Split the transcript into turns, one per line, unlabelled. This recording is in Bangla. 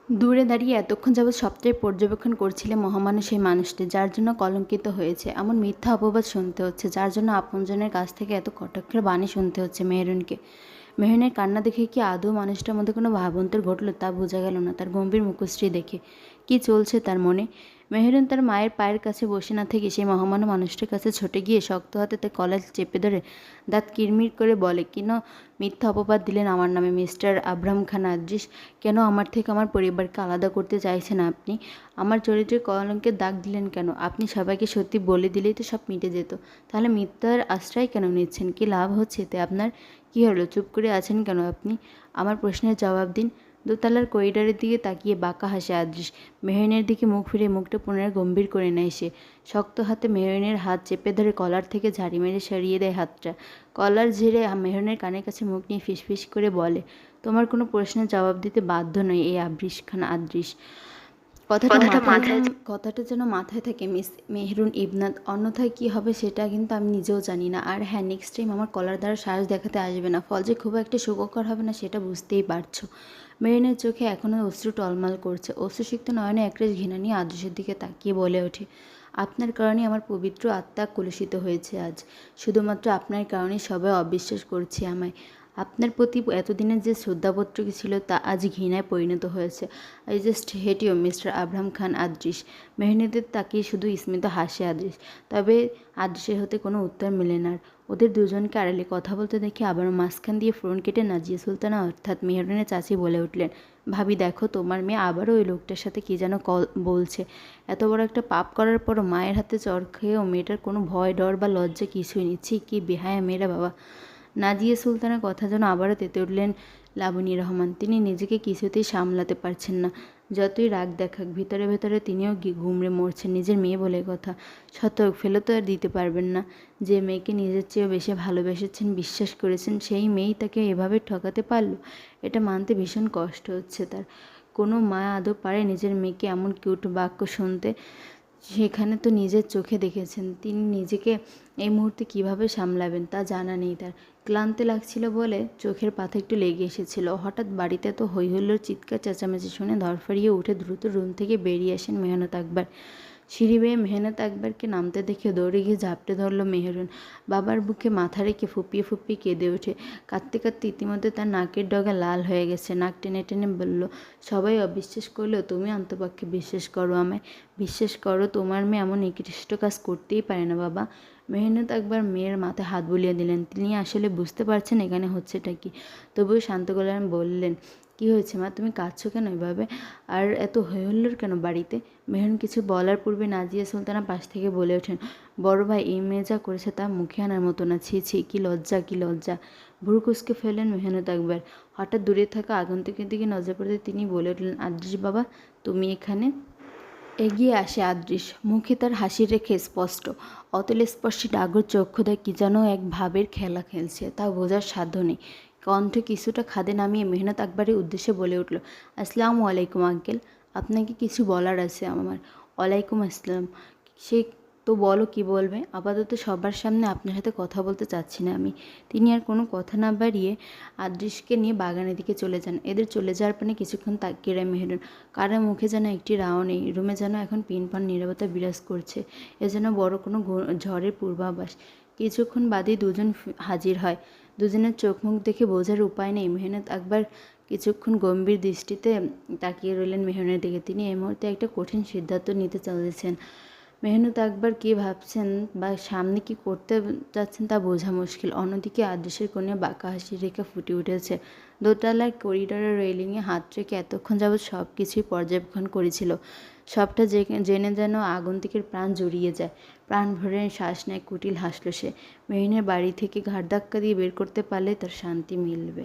দূরে দাঁড়িয়ে এতক্ষণ যাবৎ সবটাই পর্যবেক্ষণ করছিলে মহামানব সেই মানুষটি, যার জন্য কলঙ্কিত হয়েছে। এমন মিথ্যা অপবাদ শুনতে হচ্ছে, যার জন্য আপনজনের কাছ থেকে এত কটাক্ষের বাণী শুনতে হচ্ছে মেহেরুনকে। মেহেরুনের কান্না দেখে কি আদৌ মানুষটার মধ্যে কোনো ভাবান্তর ঘটল তা বোঝা গেল না তার গম্ভীর মুখশ্রী দেখে। কি চলছে তার মনে? মেহেরুন তার মায়ের পায়ের কাছে বসে না থেকে সেই মহামানব মানুষটির কাছে ছুটে গিয়ে শক্ত হাতে তার কলার চেপে ধরে দাঁত কিরমির করে বলে, কেন মিথ্যা অপবাদ দিলেন আমার নামে মিস্টার আব্রাহাম খান আদ্রিস? কেন আমার থেকে আমার পরিবারকে আলাদা করতে চাইছেন আপনি? আমার চরিত্রে কলঙ্কের দাগ দিলেন কেন? আপনি সবাইকে সত্যি বলে দিলেই তো সব মিটে যেত। তাহলে মিথ্যার আশ্রয় কেন নিচ্ছেন? কি লাভ হচ্ছে এতে আপনার? কি হলো, চুপ করে আছেন কেন আপনি? আমার প্রশ্নের জবাব দিন। দোতলার করিডোরের দিকে তাকিয়ে বাঁকা হাসে আদ্রিস। মেহরিনের দিকে মুখ ফিরে মুখটা পুনরায় গম্ভীর করে নেয় সে। শক্ত হাতে মেহরিনের হাত চেপে ধরে কলার থেকে ঝাড়ি মেরে সরিয়ে দেয় হাতটা। কলার ঝেড়ে মেহরিনের কানের কাছে মুখ নিয়ে ফিসফিস করে বলে, তোমার কোনো প্রশ্নের জবাব দিতে বাধ্য নয় এই আবৃষ খান আদ্রিস। কথাটা যেন মাথায় থাকে মিস মেহরুন ইবনাত, অন্যথায় কী হবে সেটা কিন্তু আমি নিজেও জানি না। আর হ্যাঁ, নেক্সট টাইম আমার কলার দ্বারা সাহস দেখাতে আসবে না। ফল যে খুব একটা সুখকর হবে না সেটা বুঝতেই পারছো। মেহরিনের চোখে এখনও অশ্রু টলমাল করছে। অশ্রুসিক্ত নয়নে একরাশ ঘৃণা নিয়ে আদ্রিসের দিকে তাকিয়ে বলে ওঠে, আপনার কারণে আমার পবিত্র আত্মা কলুষিত হয়েছে আজ। শুধুমাত্র আপনার কারণে সবাই অবিশ্বাস করছে আমায়। আপনার প্রতি এতদিনের যে শ্রদ্ধাপত্র ছিল তা আজ ঘৃণায় পরিণত হয়েছে। I just hate you mister Abraham Khan Adris. মেহরিনের তাকিয়ে শুধু স্মিত হাসে আদ্রিস। তবে আদ্রিসের হতে কোনো উত্তর মেলে না। ওদের দুজনকে আড়ালে কথা বলতে দেখে আবারও মাঝখান দিয়ে ফোন কেটে নাজিয়া সুলতানা অর্থাৎ মেহরিনের চাচি বলে উঠলেন, ভাবি দেখো, তোমার মেয়ে আবারও ওই লোকটার সাথে কী যেন বলছে। এত বড় একটা পাপ করার পরও মায়ের হাতে চড় খেয়েও মেয়েটার কোনো ভয় ডর বা লজ্জা কিছুই নেই। ছি, কি বেহায়া মেয়েরা বাবা। নাজিয়া সুলতানের কথা যেন আবারও তেতে উঠলেন লাবণী রহমান। তিনি নিজেকে কিছুতেই সামলাতে পারছেন না। যতই রাগ দেখাক ভিতরে ভেতরে তিনিও গুমড়ে মরছেন। নিজের মেয়ে বলে কথা, শতক ফেলে তো আর দিতে পারবেন না। যে মেয়েকে নিজের চেয়েও বেশি ভালোবেসেছেন, বিশ্বাস করেছেন, সেই মেয়েই তাকে এভাবে ঠকাতে পারলো। এটা মানতে ভীষণ কষ্ট হচ্ছে তার। কোনো মা আদৌ পারে নিজের মেয়েকে এমন কিউট বাক্য শুনতে? সেখানে তো নিজের চোখে দেখেছেন। তিনি নিজেকে এই মুহূর্তে কিভাবে সামলাবেন তা জানা নেই তার। ক্লান্ত লাগছিল বলে চোখের পাতা একটু লেগে এসেছিল। হঠাৎ বাড়িতে তো হইহুল্লোড়, চিৎকার চেঁচামেচি শুনে ধরফড়িয়ে উঠে দ্রুত রুম থেকে বেরিয়ে আসেন মেহনত আকবর। সিঁড়ি বেয়ে মেহনত আকবরকে নামতে দেখে দৌড়ে গিয়ে ঝাপটে ধরল মেহরুন। বাবার বুকে মাথা রেখে ফুপিয়ে ফুপিয়ে কেঁদে ওঠে। কাঁদতে কাঁদতে ইতিমধ্যে তার নাকের ডগা লাল হয়ে গেছে। নাক টেনে টেনে বলল, সবাই অবিশ্বাস করলেও তুমি অন্তপক্ষে বিশ্বাস করো আমায়। বিশ্বাস করো, তোমার মেয়ে এমন নিকৃষ্ট কাজ করতেই পারে না বাবা। মেহনত একবার মেয়ের মাথায় হাত বুলিয়ে দিলেন। তিনি আসলে বুঝতে পারছেন এখানে হচ্ছেটা কি। তবুও শান্ত গলায় বললেন, কী হয়েছে মা, তুমি কাঁদছো কেন এভাবে? আর এত হইহুল্লোড় কেন বাড়িতে? মেহরুন কিছু বলার পূর্বে নাজিয়া সুলতানা পাশ থেকে বলে ওঠেন, বড় ভাই এই মেয়ে যা করেছে তা মুখে আনার মতো না। ছি ছি, কি লজ্জা, কি লজ্জা। ভুরু কুঁচকে ফেললেন মেহনত একবার। হঠাৎ দূরে থাকা আগন্তুকের দিকে নজর পড়তে তিনি বলে উঠলেন, আদ্রিস বাবা, তুমি এখানে? এগিয়ে আসে আদ্রিস। মুখে তার হাসি রেখে স্পষ্ট অতল স্পর্শী ডাগর চক্ষুদায় কি যেন এক ভাবের খেলা খেলছে, তা বোঝার সাধ্য নেই। কণ্ঠে কিছুটা খাদে নামিয়ে মেহনত আকবরের উদ্দেশ্যে বলে উঠল, আসসালামু আলাইকুম আঙ্কেল, আপনাকে কিছু বলার আছে আমার। ওয়ালাইকুম আসসালাম। সে তো বলো, কি বলবে? আপাতত সবার সামনে আপনার সাথে কথা বলতে চাচ্ছি না আমি। তিনি আর কোনো কথা না বাড়িয়ে আদ্রিসকে নিয়ে বাগানের দিকে চলে যান। এদের চলে যাওয়ার পরে কিছুক্ষণ তাকিয়ে রয় মেহরুন। কারো মুখে যেন একটি রাও নেই। রুমে যেন এখন পিনপন নীরবতা বিরাজ করছে। এ যেন বড় কোনো ঝড়ের পূর্বাভাস। কিছুক্ষণ বাদেই দুজন হাজির হয়। দুজনের চোখ মুখ দেখে বোঝার উপায় নেই। মেহনত একবার কিছুক্ষণ গম্ভীর দৃষ্টিতে তাকিয়ে রইলেন মেহরুনের দিকে। তিনি এই মুহূর্তে একটা কঠিন সিদ্ধান্ত নিতে চলেছেন। মেহনত একবার কী ভাবছেন বা সামনে কি করতে যাচ্ছেন তা বোঝা মুশকিল। অন্যদিকে আদ্রিসের কোণে বাঁকা হাসির রেখা ফুটে উঠেছে। দোতলার করিডোরের রেলিংয়ে হাত রেখে এতক্ষণ যাবৎ সব কিছুই পর্যবেক্ষণ করেছিল। সবটা জেনে যেন আগন্তুকের প্রাণ জুড়িয়ে যায়। প্রাণ ভরে শ্বাস নেয়, কুটিল হাসল সে। মেহরিনের বাড়ি থেকে ঘাড় ধাক্কা দিয়ে বের করতে পারলে তার শান্তি মিলবে।